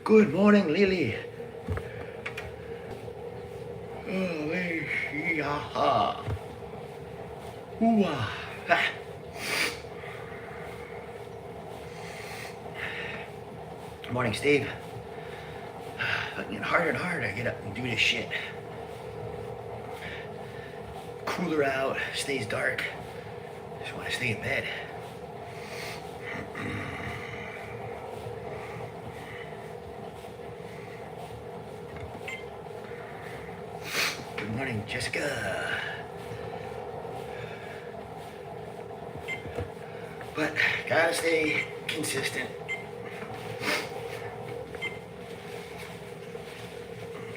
Good morning, Lily. Morning, Steve. It's getting harder and harder to get up and do this shit. Cooler out, stays dark. Just want to stay in bed. Good morning, Jessica. But gotta stay consistent.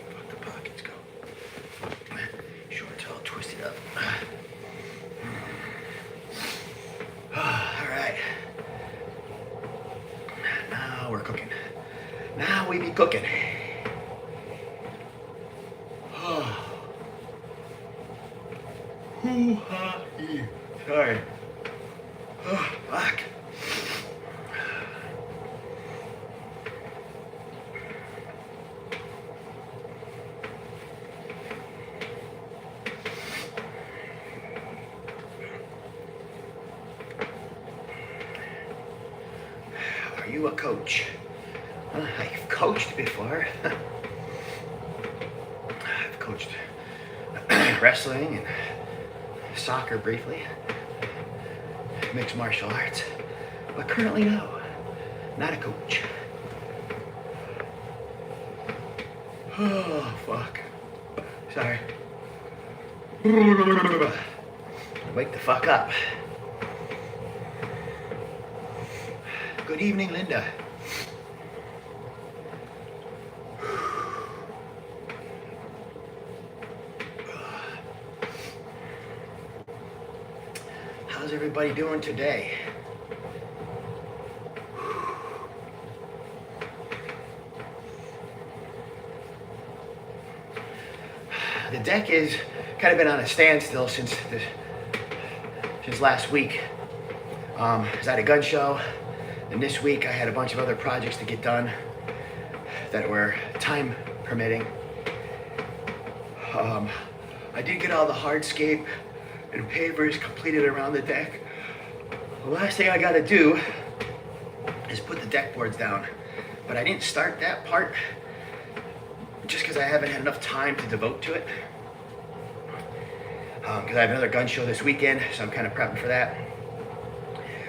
Fuck the pockets go. Shorts all twisted up. All right. Now we're cooking. Now we be cooking. Sorry. Oh, fuck. Are you a coach? I've coached before. I've coached wrestling and soccer briefly, mixed martial arts, but currently no, not a coach. Oh, fuck. Sorry. Wake the fuck up. Good evening, Linda. How's everybody doing today? The deck is kind of been on a standstill since last week. I was at a gun show, and this week I had a bunch of other projects to get done that were time permitting. I did get all the hardscape and pavers completed around the deck. The last thing I gotta do is put the deck boards down, but I didn't start that part just because I haven't had enough time to devote to it. Because I have another gun show this weekend, so I'm kind of prepping for that.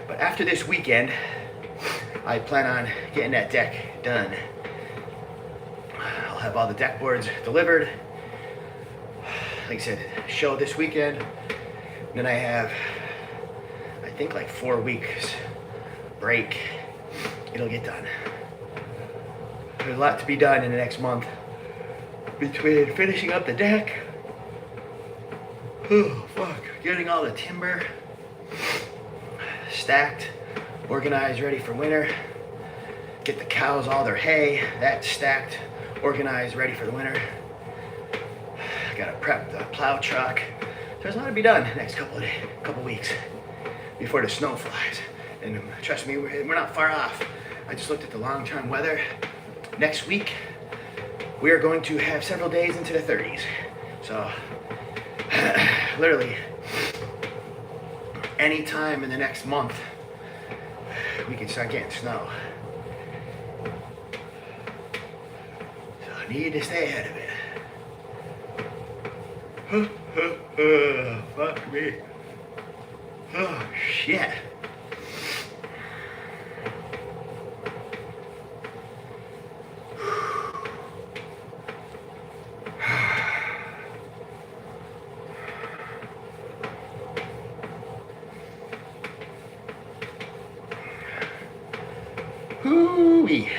But after this weekend, I plan on getting that deck done. I'll have all the deck boards delivered. Like I said, show this weekend. Then I have, I think, like 4 weeks break. It'll get done. There's a lot to be done in the next month between finishing up the deck, getting all the timber stacked, organized, ready for winter, get the cows all their hay, that's stacked, organized, ready for the winter. I gotta prep the plow truck. There's a lot to be done the next couple weeks before the snow flies. And trust me, we're not far off. I just looked at the long-term weather. Next week, we are going to have several days into the 30s. So, literally, any time in the next month, we can start getting snow. So I need to stay ahead of it. Fuck me. Oh, shit. Hoo-wee.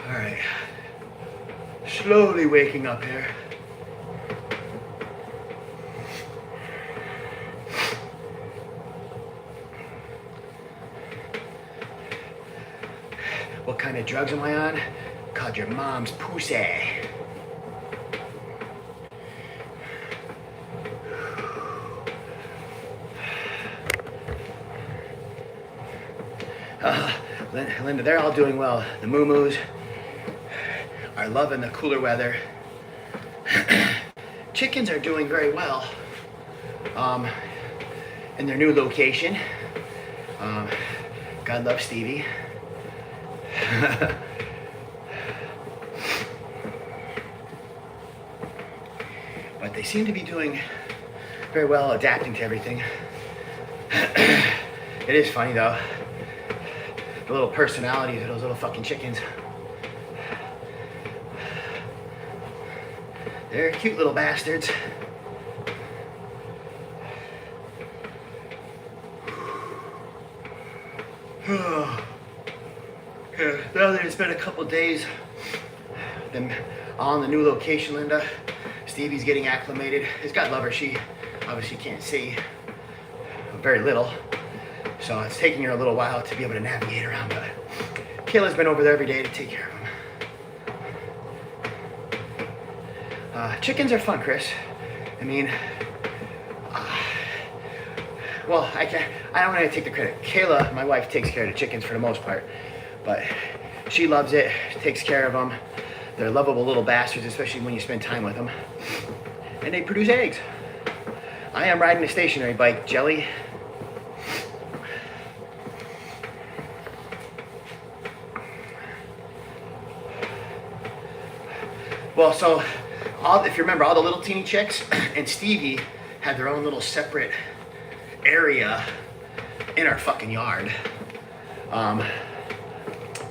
All right. Slowly waking up here. What kind of drugs am I on? Called your mom's pussy. Linda, they're all doing well. The moo-moos are loving the cooler weather. Chickens are doing very well in their new location. God love Stevie. But they seem to be doing very well, adapting to everything. It is funny though, the little personalities of those little fucking chickens. They're cute little bastards. Now that it's been a couple days, them on the new location, Linda, Stevie's getting acclimated. His God love her, she obviously can't see very little, so it's taking her a little while to be able to navigate around, but Kayla's been over there every day to take care of him. Chickens are fun, Chris. I mean, well, I don't want to take the credit. Kayla, my wife, takes care of the chickens for the most part, but she loves it, takes care of them. They're lovable little bastards, especially when you spend time with them. And they produce eggs. I am riding a stationary bike, Jelly. Well, so, if you remember, all the little teeny chicks and Stevie had their own little separate area in our fucking yard.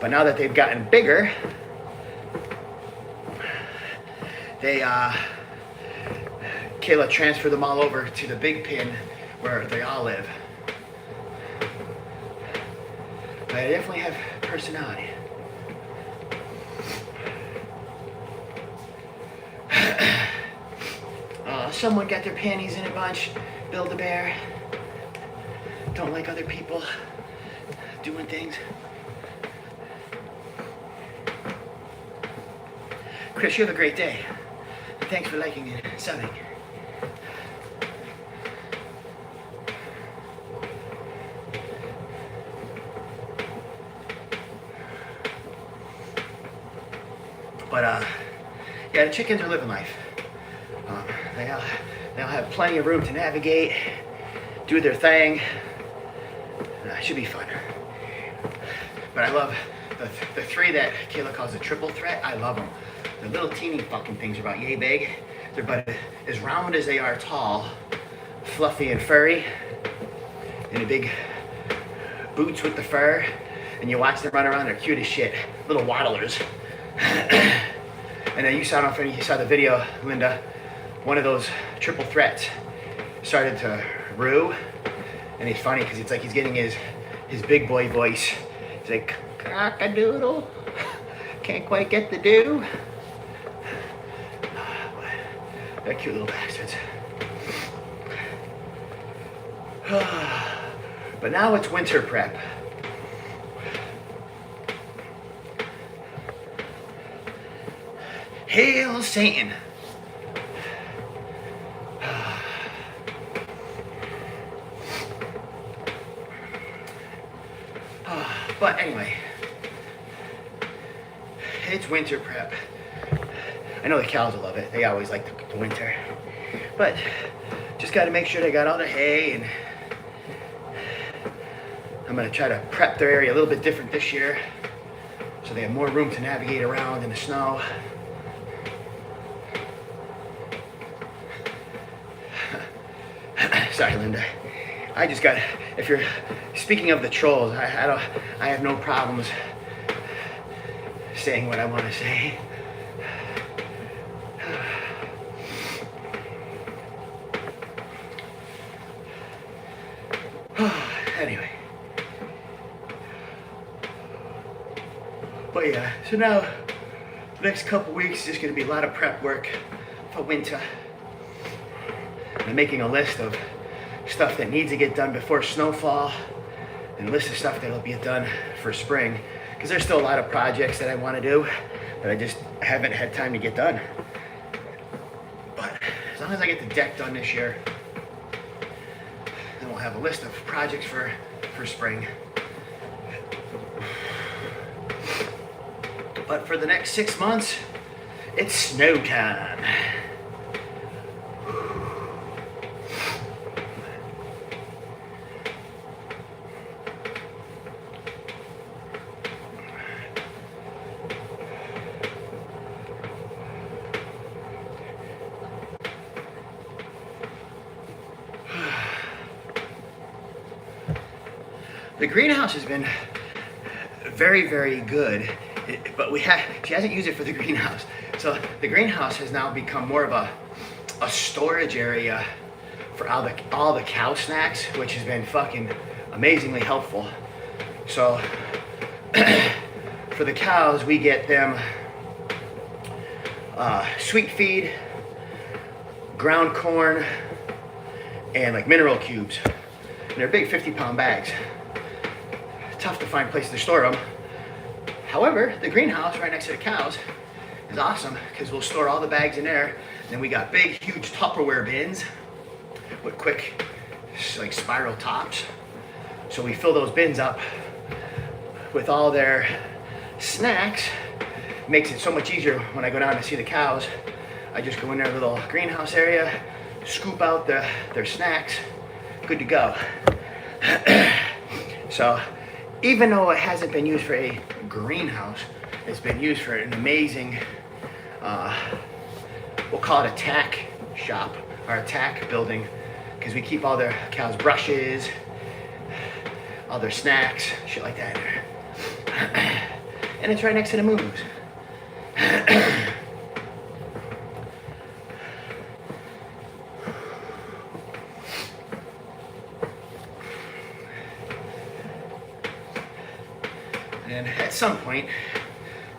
But now that they've gotten bigger, Kayla transferred them all over to the big pen where they all live. But I definitely have personality. Someone got their panties in a bunch. Build a bear. Don't like other people doing things. Chris, you have a great day. Thanks for liking and subbing. But yeah, the chickens are living life. They'll have plenty of room to navigate, do their thing. It should be fun. But I love the three that Kayla calls the triple threat. I love them. The little teeny fucking things are about yay big. They're about as round as they are tall, fluffy and furry, and the big boots with the fur. And you watch them run around, they're cute as shit. Little waddlers. And then I don't know if you saw the video, Linda, one of those triple threats started to roo. And it's funny because it's like he's getting his big boy voice. He's like, cock-a-doodle, can't quite get the do. They're cute little bastards. But now it's winter prep. Hail Satan. But anyway, it's winter prep. I know the cows will love it. They always like the winter. But just got to make sure they got all the hay, and I'm going to try to prep their area a little bit different this year so they have more room to navigate around in the snow. Sorry, Linda. I just got, if you're speaking of the trolls, I have no problems saying what I want to say. Anyway. But yeah, so now the next couple weeks is just going to be a lot of prep work for winter. I'm making a list of stuff that needs to get done before snowfall and a list of stuff that'll be done for spring. because there's still a lot of projects that I want to do that I just haven't had time to get done. But as long as I get the deck done this year, then we'll have a list of projects for spring. But for the next 6 months, it's snow time. The greenhouse has been very, very good, but she hasn't used it for the greenhouse. So the greenhouse has now become more of a storage area for all the cow snacks, which has been fucking amazingly helpful. So for the cows, we get them sweet feed, ground corn, and like mineral cubes. And they're big 50-pound bags. Tough to find places to store them. However, the greenhouse right next to the cows is awesome because we'll store all the bags in there. And then we got big, huge Tupperware bins with quick, like spiral tops. So we fill those bins up with all their snacks. Makes it so much easier when I go down to see the cows. I just go in their little greenhouse area, scoop out their snacks, good to go. So even though it hasn't been used for a greenhouse, it's been used for an amazing, we'll call it a tack shop or a tack building, because we keep all their cows' brushes, all their snacks, shit like that in there. And it's right next to the moves. And at some point,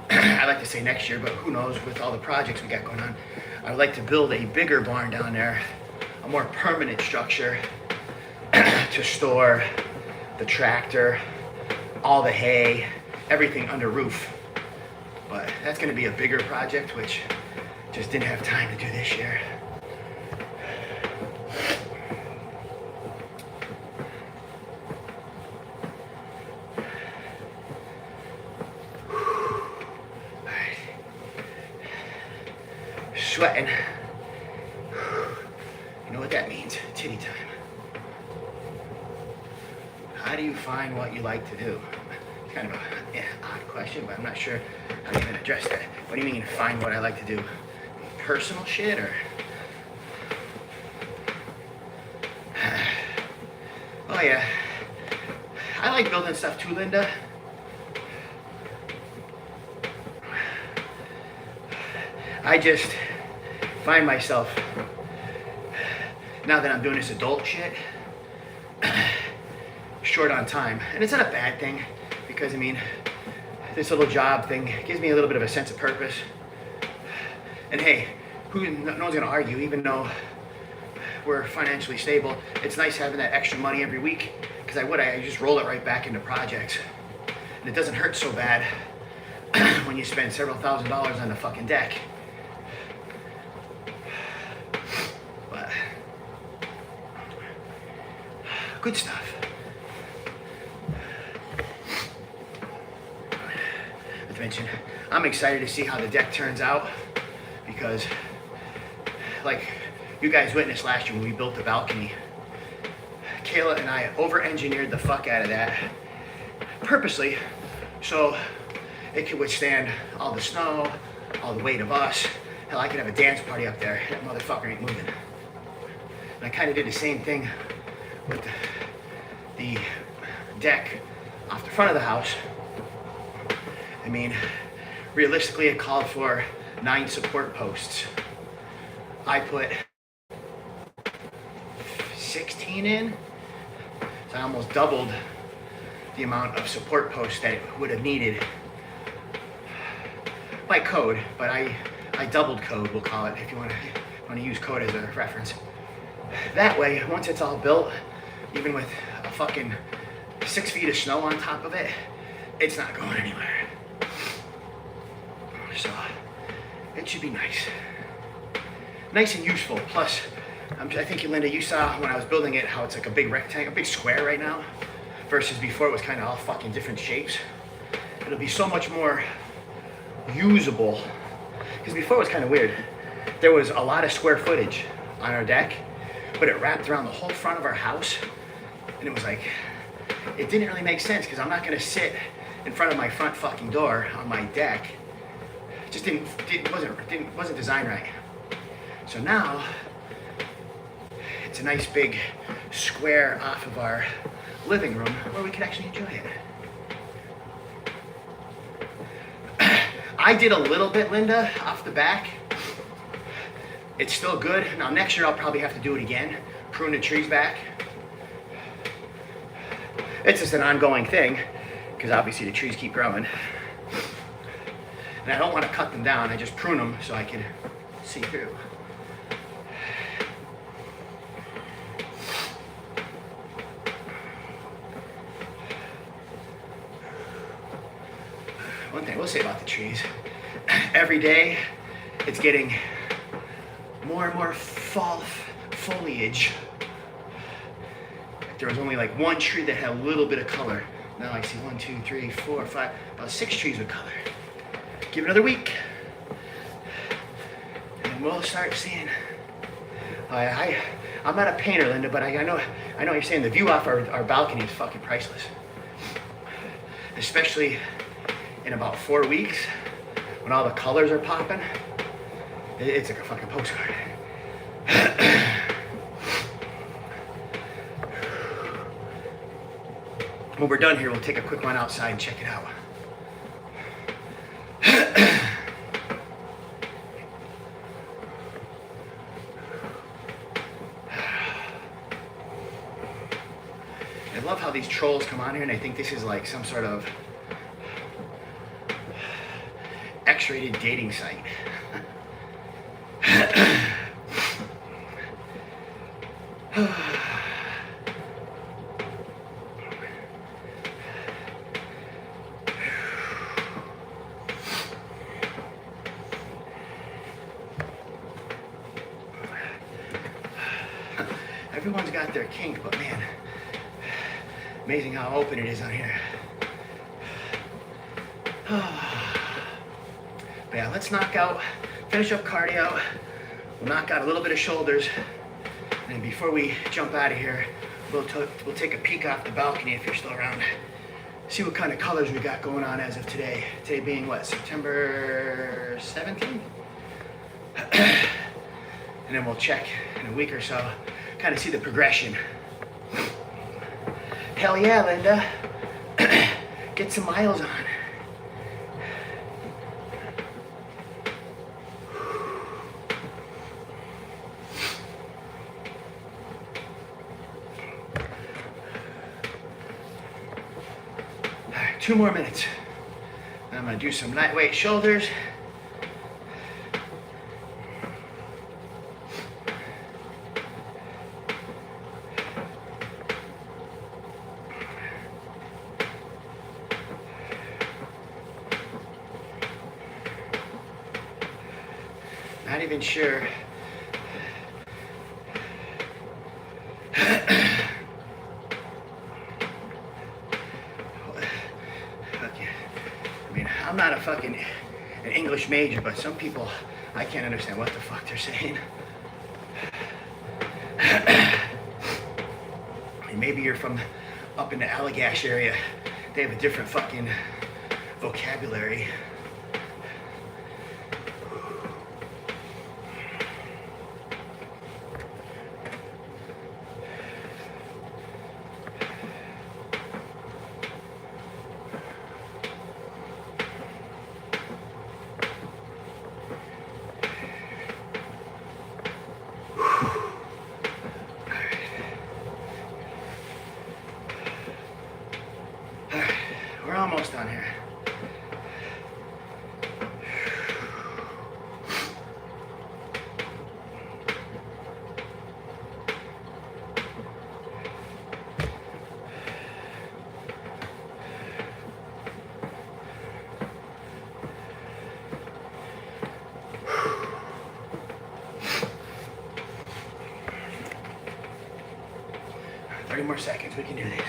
I like to say next year, but who knows with all the projects we got going on, I would like to build a bigger barn down there, a more permanent structure to store the tractor, all the hay, everything under roof. But that's going to be a bigger project, which just didn't have time to do this year. Sweating. You know what that means? Titty time. How do you find what you like to do? It's kind of a odd question, but I'm not sure how to even address that. What do you mean find what I like to do? Personal shit or? Oh yeah. I like building stuff too, Linda. I just find myself, now that I'm doing this adult shit, short on time. And it's not a bad thing, because I mean, this little job thing gives me a little bit of a sense of purpose. And hey, no one's gonna argue, even though we're financially stable, it's nice having that extra money every week, because I just roll it right back into projects. And it doesn't hurt so bad when you spend several $1,000s on the fucking deck. Good stuff. Not to mention, I'm excited to see how the deck turns out, because like you guys witnessed last year when we built the balcony, Kayla and I over-engineered the fuck out of that purposely so it could withstand all the snow, all the weight of us. Hell, I could have a dance party up there. That motherfucker ain't moving. And I kind of did the same thing with the deck off the front of the house. I mean, realistically it called for 9 support posts. I put 16 in, so I almost doubled the amount of support posts that it would have needed by code, but I doubled code, we'll call it, if you want to use code as a reference. That way, once it's all built, even with a fucking 6 feet of snow on top of it, it's not going anywhere. So it should be nice. Nice and useful. Plus, I think, Linda, you saw when I was building it how it's like a big rectangle, a big square right now, versus before it was kind of all fucking different shapes. It'll be so much more usable, because before it was kind of weird. There was a lot of square footage on our deck, but it wrapped around the whole front of our house, and it was like, it didn't really make sense, because I'm not gonna sit in front of my front fucking door on my deck. It just wasn't designed right. So now, it's a nice big square off of our living room where we can actually enjoy it. I did a little bit, Linda, off the back. It's still good. Now next year I'll probably have to do it again, prune the trees back. It's just an ongoing thing, because obviously the trees keep growing. And I don't want to cut them down, I just prune them so I can see through. One thing I will say about the trees, every day it's getting more and more fall foliage. There was only like one tree that had a little bit of color. Now I see 1, 2, 3, 4, 5, about 6 trees with color. Give it another week, and we'll start seeing. I'm not a painter, Linda, but I know what you're saying. The view off our balcony is fucking priceless. Especially in about 4 weeks, when all the colors are popping, it's like a fucking postcard. When we're done here, we'll take a quick run outside and check it out. I love how these trolls come on here, and I think this is like some sort of X-rated dating site. Everyone's got their kink, but man, amazing how open it is on here. But yeah, let's finish up cardio. We'll knock out a little bit of shoulders. And before we jump out of here, we'll take a peek off the balcony if you're still around. See what kind of colors we got going on as of today. Today being what, September 17th? And then we'll check in a week or so, kind of see the progression. Hell yeah, Linda. Get some miles on. All right, 2 more minutes. I'm gonna do some lightweight shoulders. Not even sure. I mean, I'm not an English major, but some people, I can't understand what the fuck they're saying. And maybe you're from up in the Allagash area. They have a different fucking vocabulary. We're almost done here. more seconds. We can do this.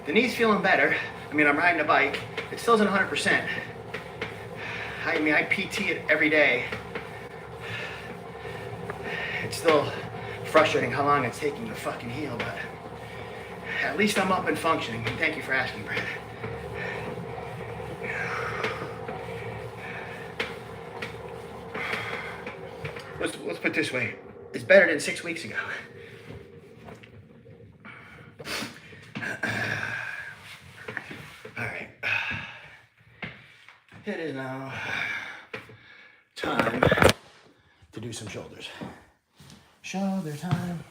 The knee's feeling better. I mean, I'm riding a bike. It still isn't 100%. I mean, I PT it every day. It's still frustrating how long it's taking to fucking heal, but at least I'm up and functioning. And thank you for asking, Brad. Let's put it this way. It's better than 6 weeks ago. All right. It is now time to do some shoulders. Shoulder time.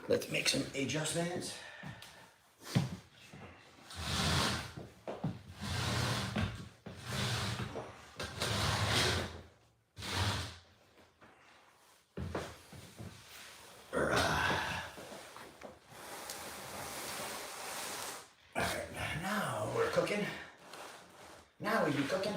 Let's make some adjustments. Cooking. Now we be cooking.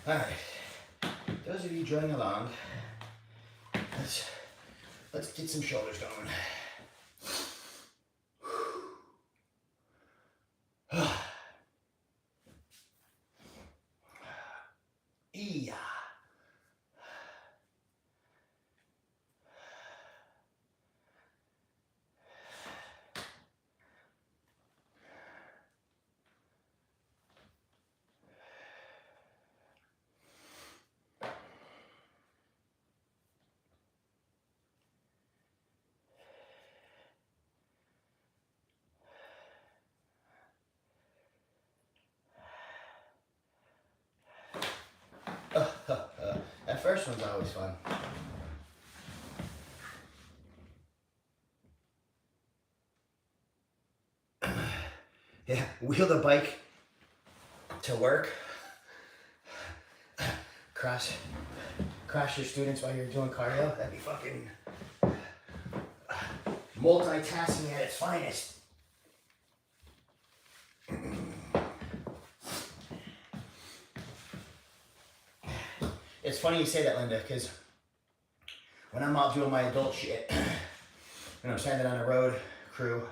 All right. Those of you joining along, let's get some shoulders going. That first one's always fun. Yeah, wheel the bike to work. Crash your students while you're doing cardio. That'd be fucking multitasking at its finest. It's funny you say that, Linda, because when I'm out doing my adult shit, when I'm standing on the road crew,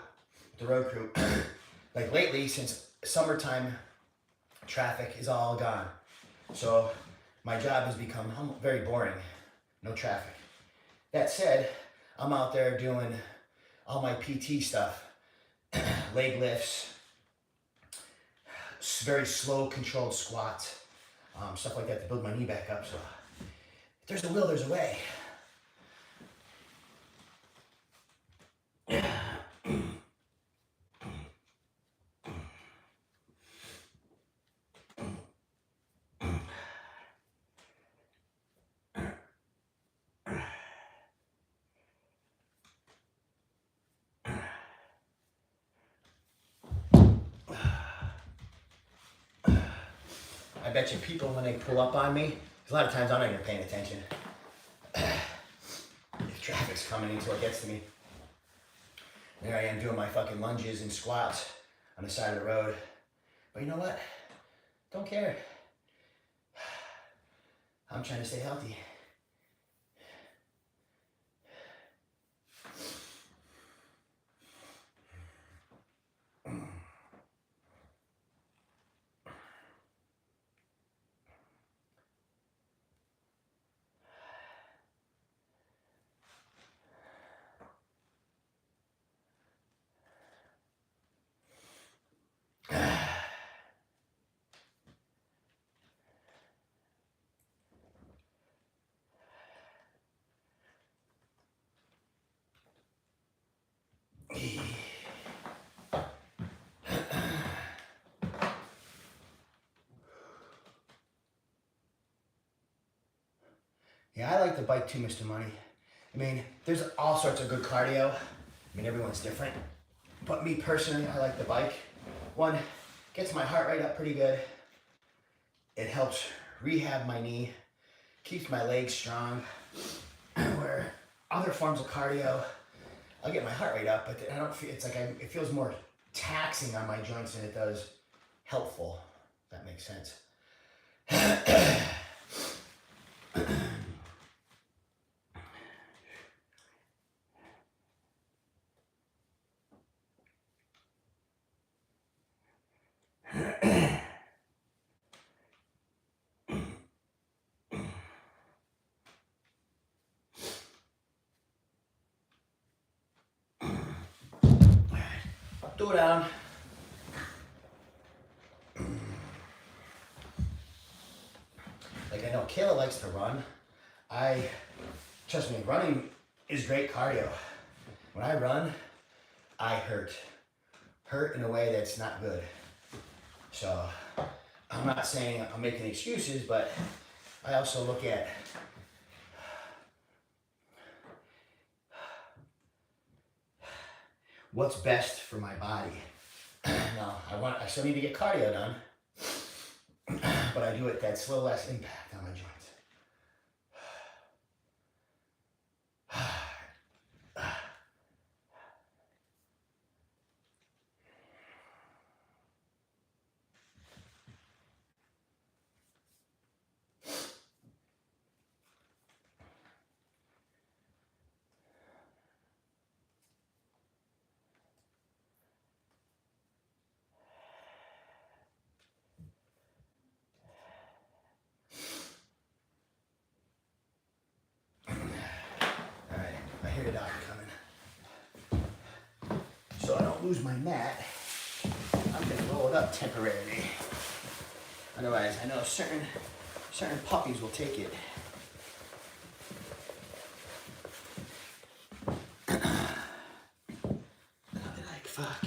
like lately, since summertime, traffic is all gone. So my job has become very boring, no traffic. That said, I'm out there doing all my PT stuff, leg lifts, very slow controlled squats, stuff like that to build my knee back up. So if there's a will, there's a way. I bet you people, when they pull up on me, a lot of times I'm not even paying attention. If traffic's coming until it gets to me. There I am doing my fucking lunges and squats on the side of the road. But you know what? Don't care. I'm trying to stay healthy. Yeah, I like the bike too, Mr. Money. I mean, there's all sorts of good cardio. I mean, everyone's different. But me personally, I like the bike. One, gets my heart rate up pretty good. It helps rehab my knee. keeps my legs strong. Where other forms of cardio, I'll get my heart rate up, but I don't feel, it's like it feels more taxing on my joints than it does helpful, if that makes sense. Up, two down. Like I know Kayla likes to run. Trust me, running is great cardio. When I run, I hurt in a way that's not good. So I'm not saying I'm making excuses, but I also look at what's best for my body. Now, I still need to get cardio done, but I do it that's a little less impact on my joints. I hear the doctor coming. So I don't lose my mat, I'm gonna roll it up temporarily. Otherwise, I know certain puppies will take it. I'll be like, fuck.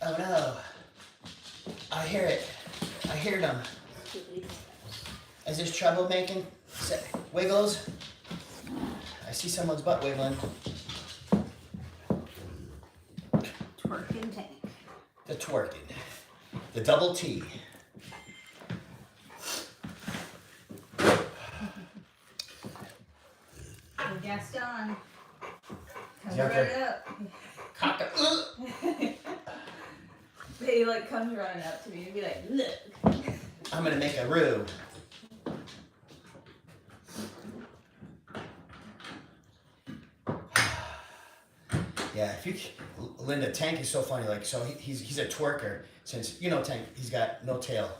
Oh no, I hear it. I hear them. Is this trouble making wiggles? I see someone's butt wiggling. Twerking tank. The twerking. The double T. Gaston. Comes Yeah, right up. Cock it. He like comes running up to me and be like, look. I'm gonna make a roux. Yeah, if you, Linda, Tank is so funny. Like, so he's a twerker. Since you know Tank, he's got no tail.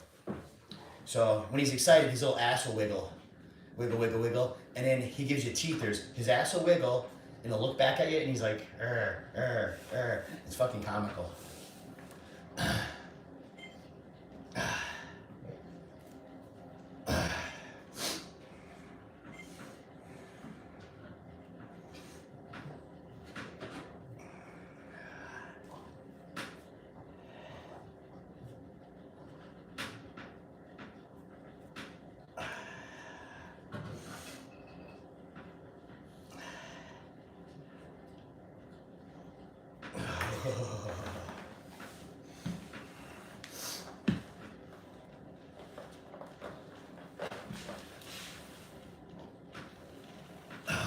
So when he's excited, his little ass will wiggle, wiggle, wiggle, wiggle, and then he gives you teethers. His ass will wiggle, and he'll look back at you, and he's like, It's fucking comical.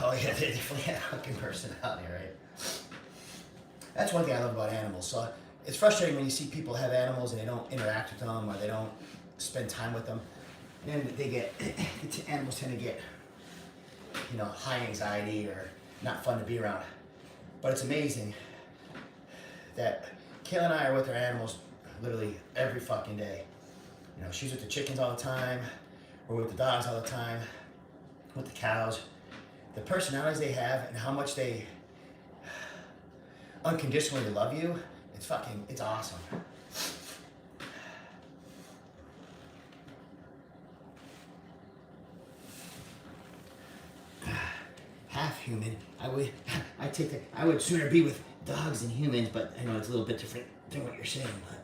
Oh yeah, they definitely have a fucking personality, right? That's one thing I love about animals. So it's frustrating when you see people have animals and they don't interact with them or they don't spend time with them. And then they get, the animals tend to get you know, high anxiety or not fun to be around. But it's amazing that Kayla and I are with our animals literally every fucking day. You know, she's with the chickens all the time, we're with the dogs all the time, with the cows. The personalities they have and how much they unconditionally love you, it's awesome. Half human. I would sooner be with dogs than humans, but I know it's a little bit different than what you're saying, but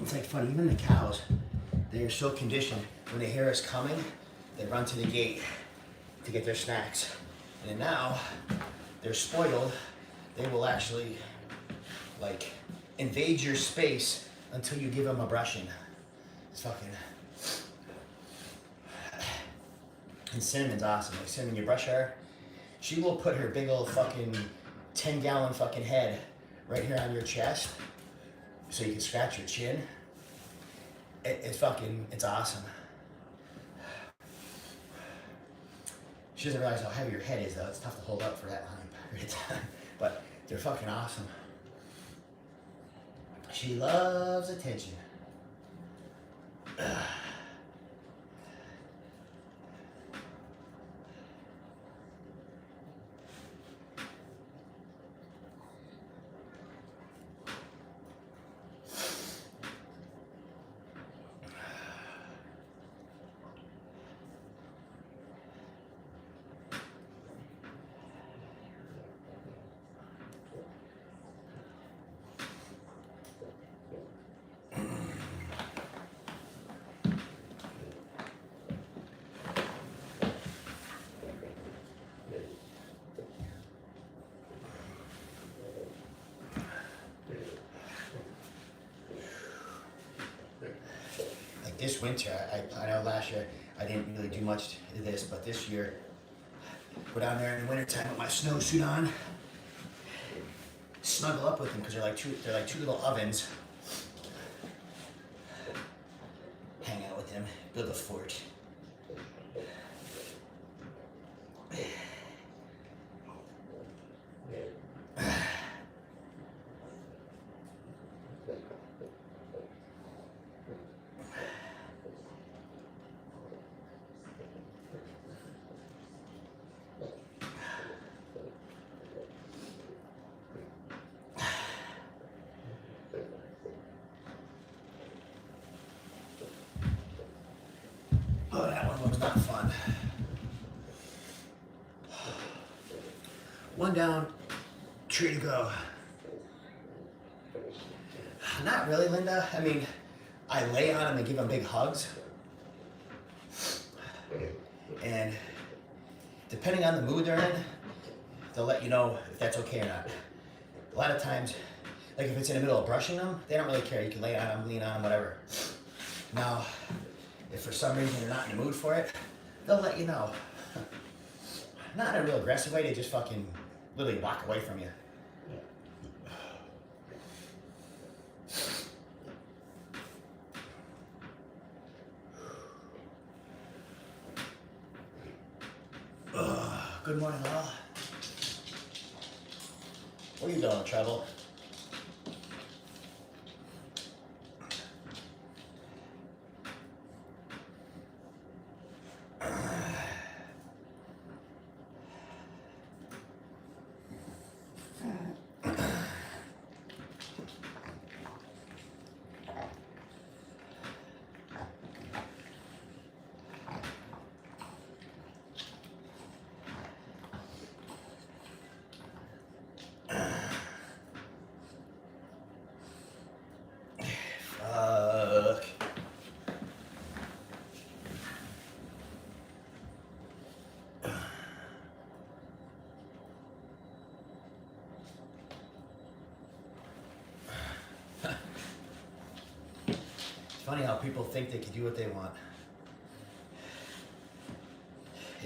it's like funny, even the cows, they're so conditioned. When they hear us coming, they run to the gate to get their snacks. And then now, they're spoiled. They will actually, like, invade your space until you give them a brushing. It's fucking... And Cinnamon's awesome. Like, Cinnamon, you brush her, she will put her big old fucking 10-gallon fucking head right here on your chest so you can scratch your chin. It's awesome. She doesn't realize how heavy your head is, though. It's tough to hold up for that long period of time. But they're fucking awesome. She loves attention. This winter, I know last year I didn't really do much of this, but this year, go down there in the wintertime with my snowsuit on, snuggle up with them because they're like two little ovens. Hang out with them, build a fort. Oh, that one was not fun. One down, tree to go. Not really, Linda. I mean, I lay on them and give them big hugs. And depending on the mood they're in, they'll let you know if that's okay or not. A lot of times, like if it's in the middle of brushing them, they don't really care. You can lay on them, lean on them, whatever. Now, if for some reason they're not in the mood for it, they'll let you know. Not in a real aggressive way, they just fucking literally walk away from you. Good morning, all. Where you going, Treble? Funny how people think they can do what they want.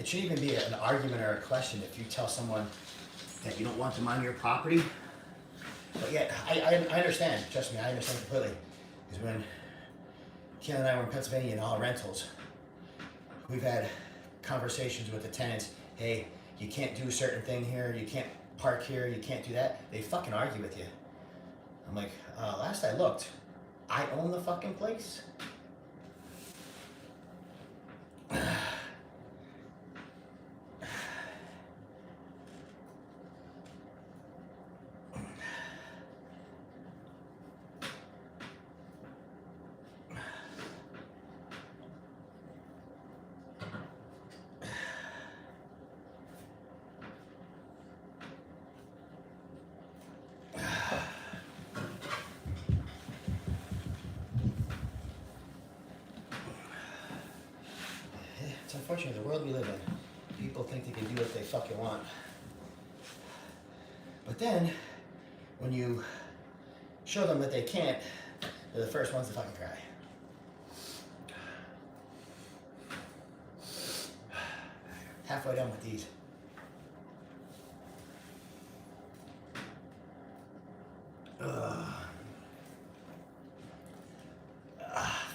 it shouldn't even be an argument or a question if you tell someone that you don't want them on your property. But yet, I understand, trust me, I understand completely. Because when Ken and I were in Pennsylvania in all rentals, we've had conversations with the tenants, hey, you can't do a certain thing here, you can't park here, you can't do that. They fucking argue with you. I'm like, last I looked, I own the fucking place. It's unfortunate, the world we live in. People think they can do what they fucking want. But then, when you show them that they can't, they're the first ones to fucking cry. Halfway done with these.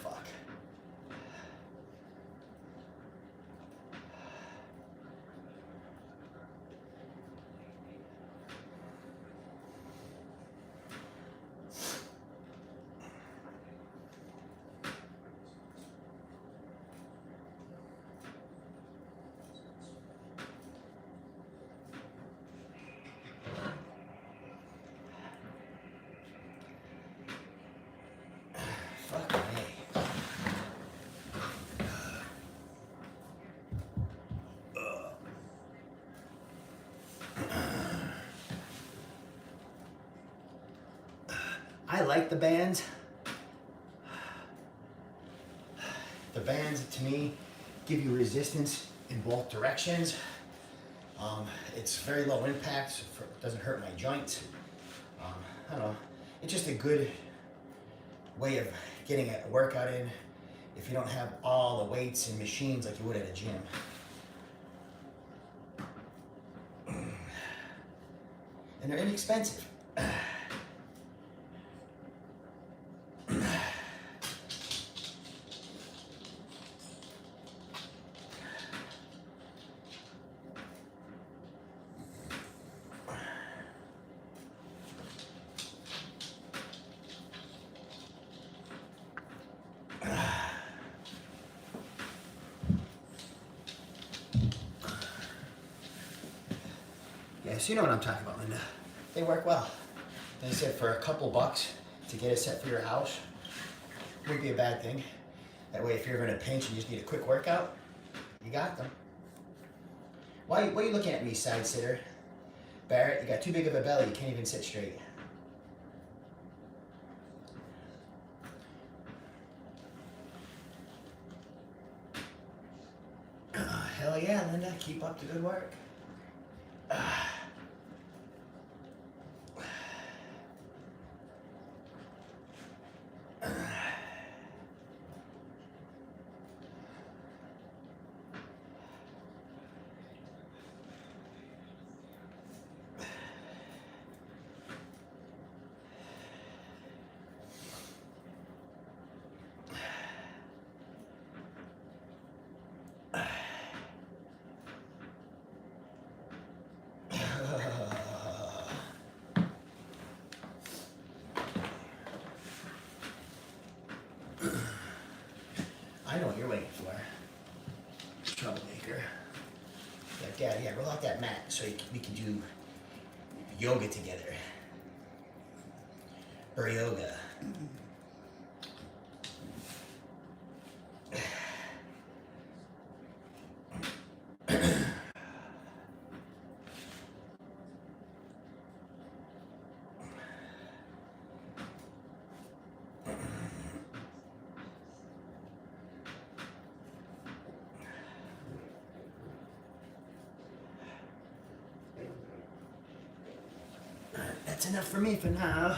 Fuck. Fuck me. I like the bands. The bands, to me, give you resistance in both directions. It's very low impact, so it doesn't hurt my joints. I don't know. It's just a good way of getting a workout in if you don't have all the weights and machines like you would at a gym. And they're inexpensive. Yes, you know what I'm talking about, Linda. They work well. They said for a couple bucks to get a set for your house wouldn't be a bad thing. That way, if you're in a pinch and you just need a quick workout, you got them. Why are you looking at me, side sitter? Barrett, you got too big of a belly. You can't even sit straight. Hell yeah, Linda. Keep up the good work. I know what you're waiting for. Troublemaker. Like, Dad, yeah, roll out that mat so we can do yoga together. Or yoga. That's enough for me for now.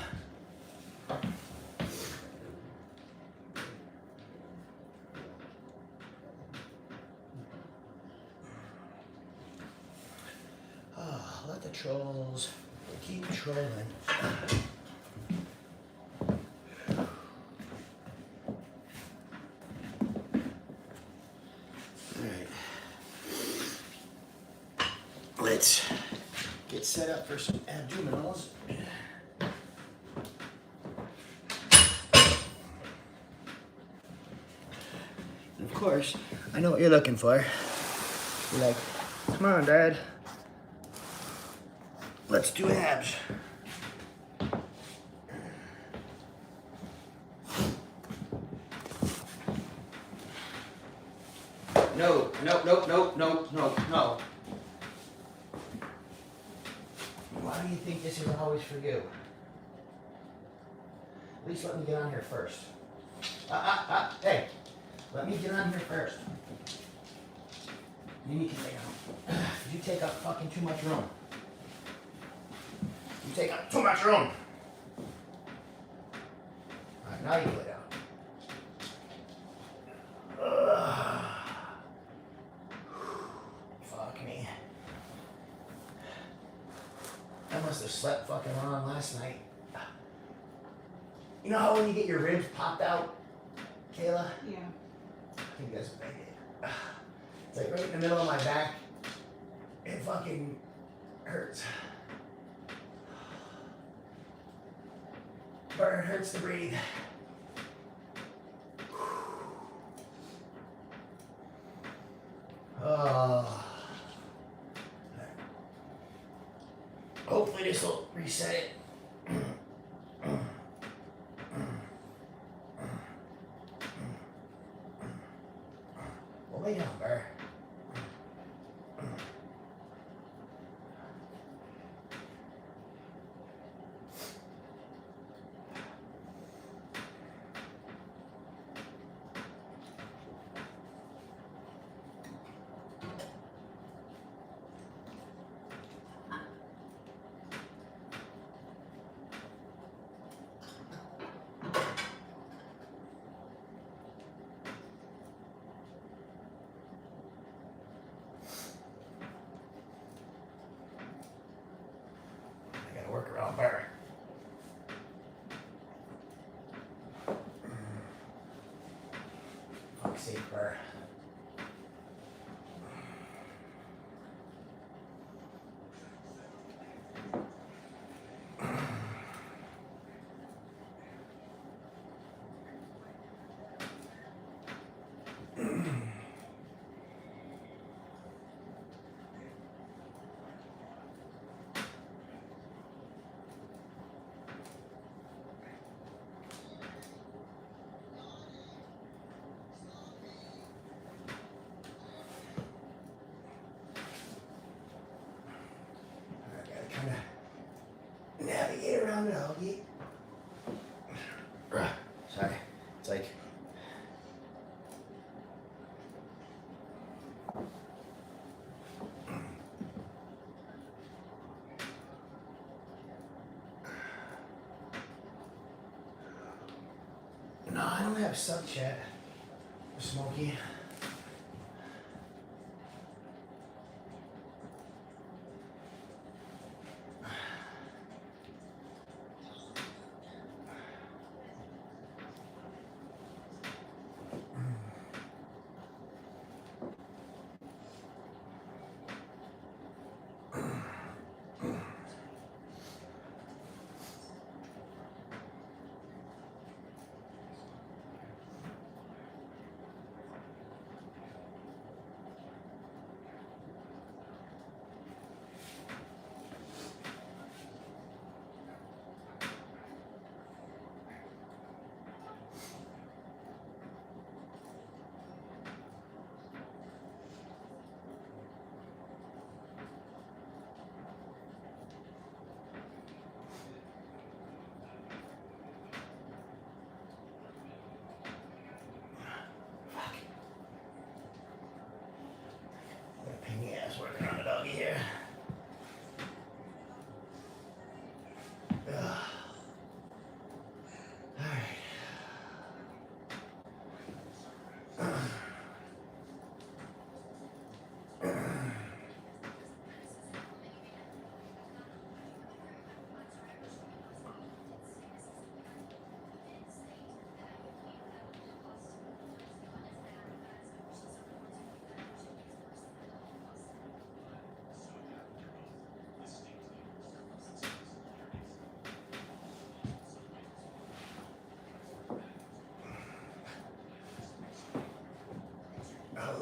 Trolls. Keep trolling. Alright. Let's get set up for some abdominals. And of course, I know what you're looking for. You're like, come on, Dad. Let's do abs. No, no, no, no, no, no, no. Why do you think this is always for you? At least let me get on here first. Hey, let me get on here first. Then you can lay down. You take up fucking too much room. You take up too much room. Alright, now you lay down. Fuck me. I must have slept fucking wrong last night. You know how when you get your ribs popped out, Kayla? Yeah. I think that's what I did. It's like right in the middle of my back. It fucking hurts. But it hurts to breathe. Hopefully this will reset it. Well, lay down, Bear. I gotta work around Bear. Fuck's sake, Bear. Kind of navigate around the doggy. Sorry, it's like no, I don't have sub chat, Smokey.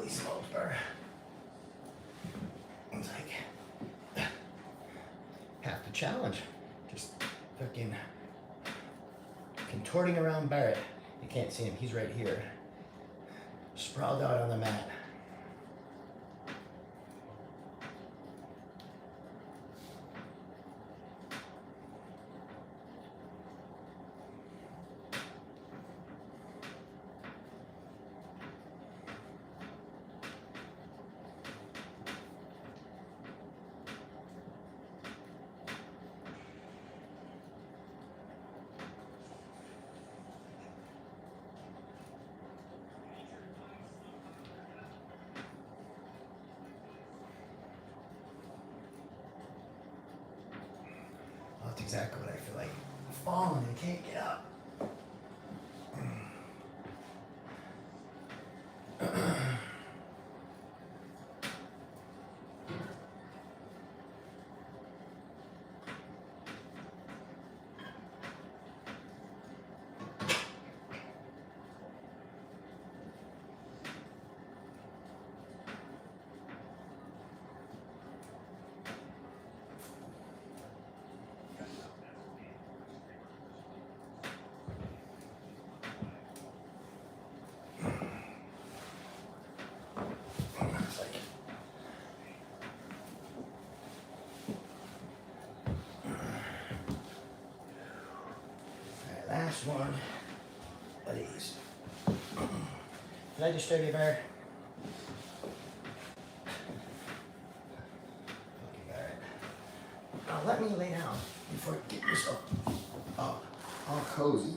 Holy smokes, bro. It's like half the challenge. Just fucking contorting around Barrett. You can't see him, he's right here. Sprawled out on the mat. That's exactly what I feel like. Falling and can't get up. Last one of these. Did I disturb you, Bear? Okay, Barrett. Now let me lay down before I get this up all cozy.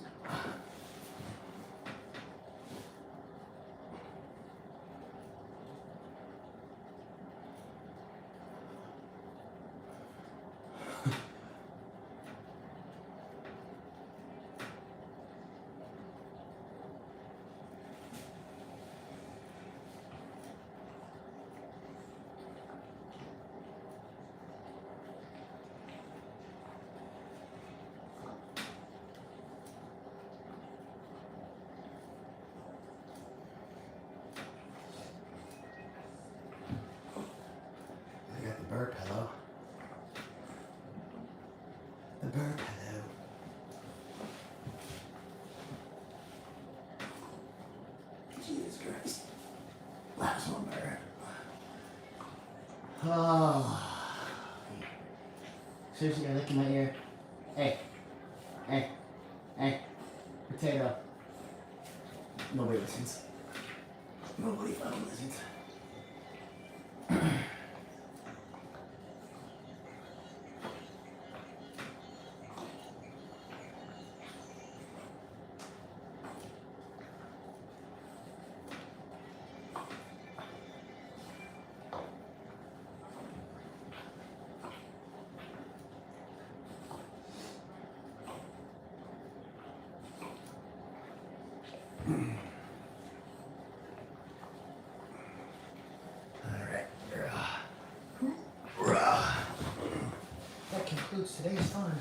Bird pillow. The bird pillow. Jesus Christ. Last one, Bird. Oh. Seriously, you're licking my ear. Hey. Hey. Hey. Potato. Nobody listens. Nobody fucking listens. That concludes today's fun.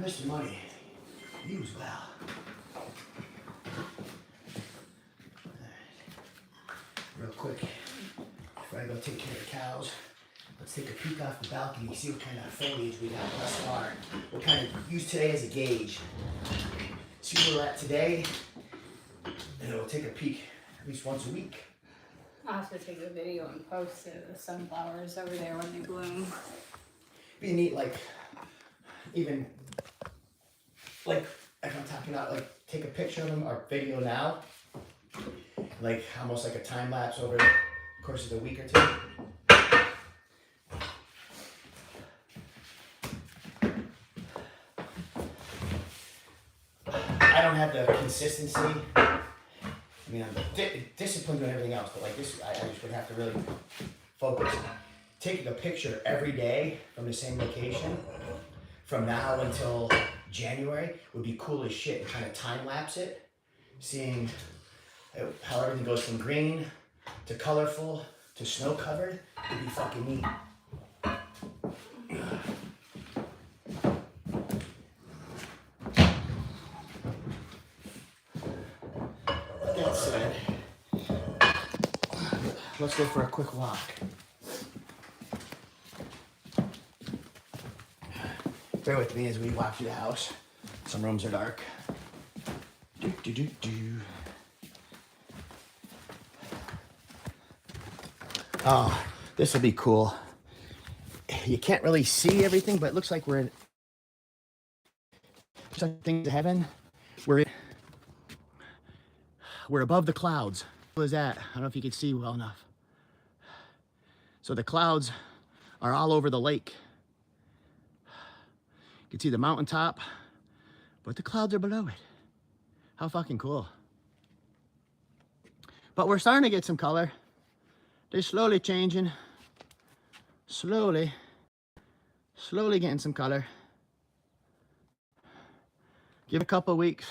Mr. Money, you as well. Real quick, before I go take care of the cows, let's take a peek off the balcony, see what kind of foliage we got thus far. We'll kind of use today as a gauge. See where we're at today, and we'll take a peek at least once a week. I'll have to take a video and post it of the sunflowers over there when they bloom. Be neat, like, even, like, if I'm talking about, like, take a picture of them or video now, like, almost like a time lapse over the course of the week or two. I don't have the consistency. I mean, I'm disciplined and everything else, but like this, I just would have to really focus. Taking a picture every day from the same location, from now until January, would be cool as shit. And trying to time lapse it, seeing How everything goes from green to colorful to snow covered would be fucking neat. That said, let's go for a quick walk. Bear with me as we walk through the house. Some rooms are dark. Oh, this will be cool. You can't really see everything, but it looks like we're in something to heaven. We're above the clouds. What is that? I don't know if you can see well enough. So the clouds are all over the lake. You can see the mountaintop, but the clouds are below it. How fucking cool. But we're starting to get some color. They're slowly changing. Slowly getting some color. Give it a couple weeks.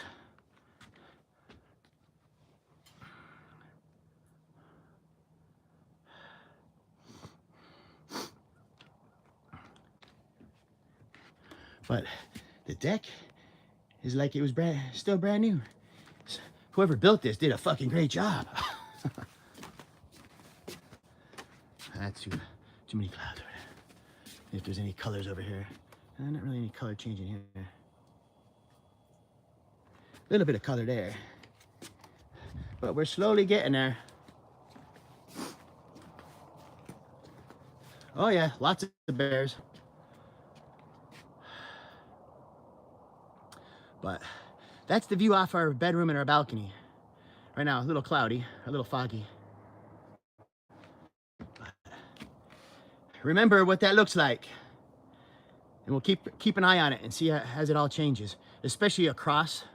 But the deck is like it was still brand new. Whoever built this did a fucking great job. That's too many clouds over there. If there's any colors over here. Not really any color changing here. A little bit of color there. But we're slowly getting there. Oh yeah, lots of bears. But that's the view off our bedroom and our balcony. Right now, a little cloudy, a little foggy. But remember what that looks like. And we'll keep an eye on it and see as it all changes, especially across.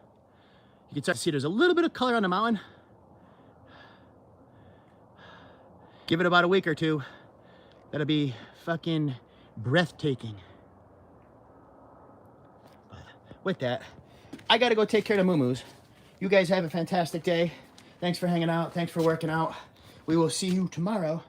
You can start to see there's a little bit of color on the mountain. Give it about a week or two. That'll be fucking breathtaking. But with that, I gotta go take care of the moo-moos. You guys have a fantastic day. Thanks for hanging out. Thanks for working out. We will see you tomorrow.